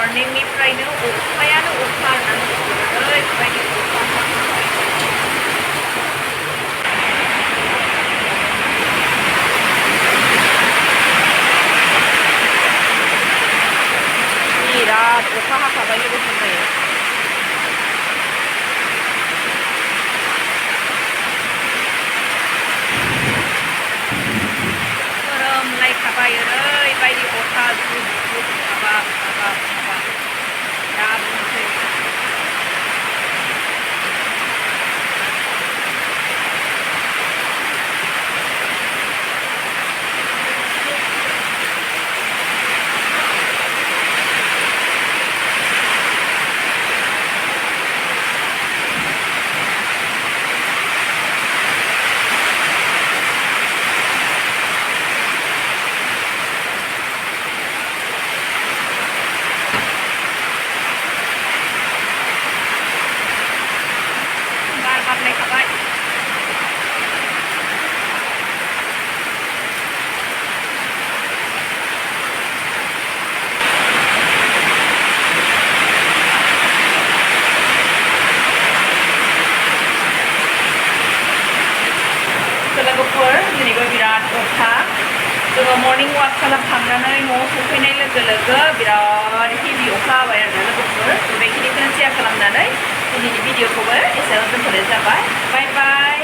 मर्निंनिफ्रायनो अखायानो अखा आरोना ओरैबायदि अखा हाखाबाय। बिराद अखा हाखाबाय लोगोफोर। खोरोमलायखाबाय ओरैबायदि अखा जुब जुब हाबाब हाबाब हाबाब दा बुंसै। बार बारलायखाबाय। लोगोफोर दिनैबो बिराद अखा। जोङो मर्निं वाक खालामखांनानै न'आव सफैनाय लोगो लोगो बिराद हेभि अखा हाबाय आरोना लोगोफोर। बेखिनिखौनो शेयार खालामनानै दिनैनि भिडिअखौबो एसेयावनो दोनथ'नाय जाबाय। बाय बाय।